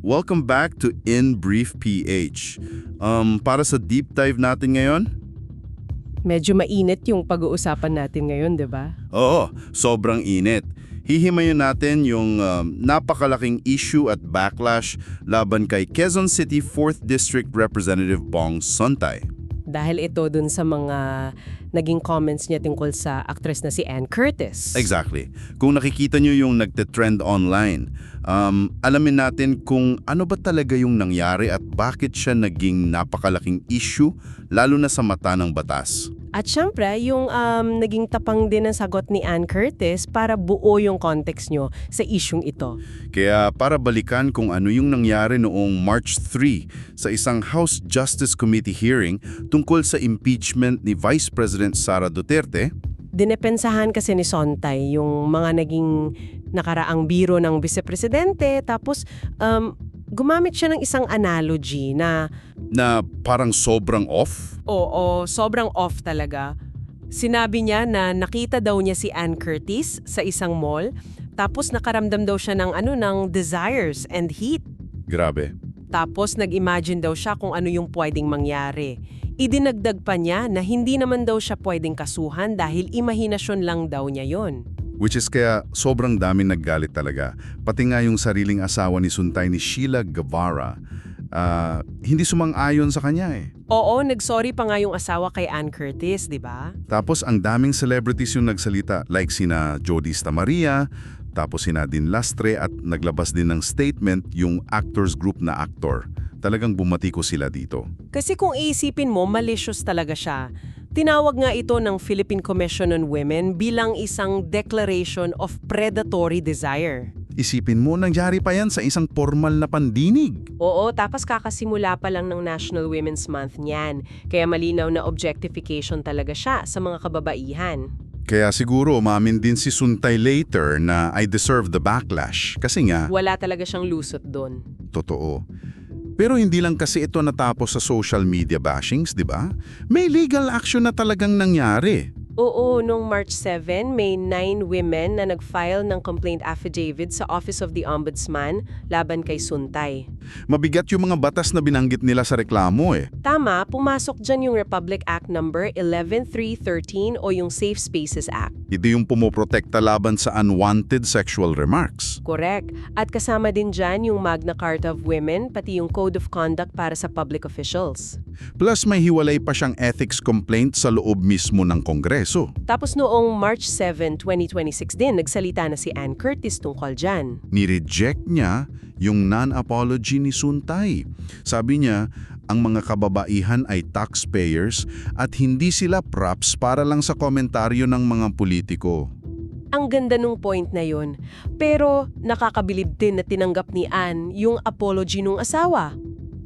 Welcome back to In Brief PH. Para sa deep dive natin ngayon? Medyo mainit yung pag-uusapan natin ngayon, di ba? Oo, sobrang init. Hihimayin natin yung napakalaking issue at backlash laban kay Quezon City 4th District Representative Bong Sontay. Dahil ito dun sa mga naging comments niya tungkol sa actress na si Ann Curtis. Exactly. Kung nakikita nyo yung nagte-trend online, alamin natin kung ano ba talaga yung nangyari at bakit siya naging napakalaking issue, lalo na sa mata ng batas. At syempre, yung naging tapang din ang sagot ni Ann Curtis para buo yung context nyo sa isyung ito. Kaya para balikan kung ano yung nangyari noong March 3 sa isang House Justice Committee hearing tungkol sa impeachment ni Vice President Sara Duterte. Dinepensahan kasi ni Sontay yung mga naging nakaraang biro ng vice-presidente, tapos gumamit siya ng isang analogy na parang sobrang off? oo, sobrang off talaga. Sinabi niya na nakita daw niya si Ann Curtis sa isang mall, tapos nakaramdam daw siya ng desires and heat. Grabe. Tapos nag-imagine daw siya kung ano yung pwedeng mangyari. Idinagdag pa niya na hindi naman daw siya pwedeng kasuhan dahil imahinasyon lang daw niya yon. Which is kaya sobrang daming naggalit talaga. Pati nga yung sariling asawa ni Sontay ni Sheila Guevara, hindi sumang-ayon sa kanya eh. Oo, nagsorry pa nga yung asawa kay Ann Curtis, di ba? Tapos ang daming celebrities yung nagsalita like sina Jody Stamaria, tapos sina Din Lastre at naglabas din ng statement yung actors group na actor. Talagang bumati ko sila dito. Kasi kung iisipin mo, malicious talaga siya. Tinawag nga ito ng Philippine Commission on Women bilang isang declaration of predatory desire. Isipin mo, nangyari pa yan sa isang formal na pandinig. Oo, tapos kakasimula pa lang ng National Women's Month niyan. Kaya malinaw na objectification talaga siya sa mga kababaihan. Kaya siguro umamin din si Sontay later na I deserve the backlash. Kasi nga, Wala talaga siyang lusot doon. totoo. Pero hindi lang kasi ito natapos sa social media bashings, di ba? May legal action na talagang nangyari. Oo, noong March 7, may 9 women na nag-file ng complaint affidavit sa Office of the Ombudsman laban kay Sontay. Mabigat yung mga batas na binanggit nila sa reklamo eh. Tama, pumasok dyan yung Republic Act number 11313 o yung Safe Spaces Act. Ito yung pumoprotekta laban sa unwanted sexual remarks. Correct. At kasama din dyan yung Magna Carta of Women, pati yung Code of Conduct para sa public officials. Plus may hiwalay pa siyang ethics complaint sa loob mismo ng Kongreso. Tapos noong March 7, 2026 din, nagsalita na si Ann Curtis tungkol dyan. Ni-reject niya yung non-apology ni Sontay. Sabi niya, ang mga kababaihan ay taxpayers at hindi sila props para lang sa komentaryo ng mga politiko. Ang ganda nung point na yun. Pero nakakabilib din na tinanggap ni Ann yung apology nung asawa.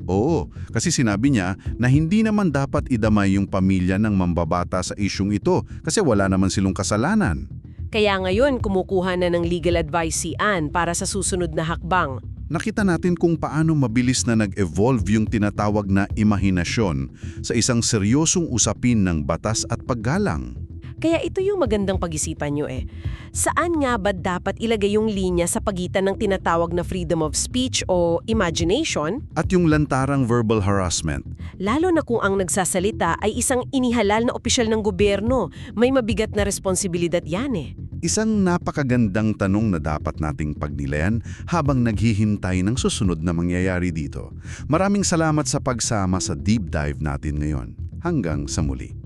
Oo, kasi sinabi niya na hindi naman dapat idamay yung pamilya ng mambabata sa isyung ito kasi wala naman silang kasalanan. Kaya ngayon kumukuha na ng legal advice si Ann para sa susunod na hakbang. Nakita natin kung paano mabilis na nag-evolve yung tinatawag na imahinasyon sa isang seryosong usapin ng batas at paggalang. Kaya ito yung magandang pag-isipan nyo eh. Saan nga ba dapat ilagay yung linya sa pagitan ng tinatawag na freedom of speech o imagination? At yung lantarang verbal harassment. Lalo na kung ang nagsasalita ay isang inihalal na opisyal ng gobyerno. May mabigat na responsibilidad yan eh. Isang napakagandang tanong na dapat nating pagnilayan habang naghihintay ng susunod na mangyayari dito. Maraming salamat sa pagsama sa deep dive natin ngayon. Hanggang sa muli.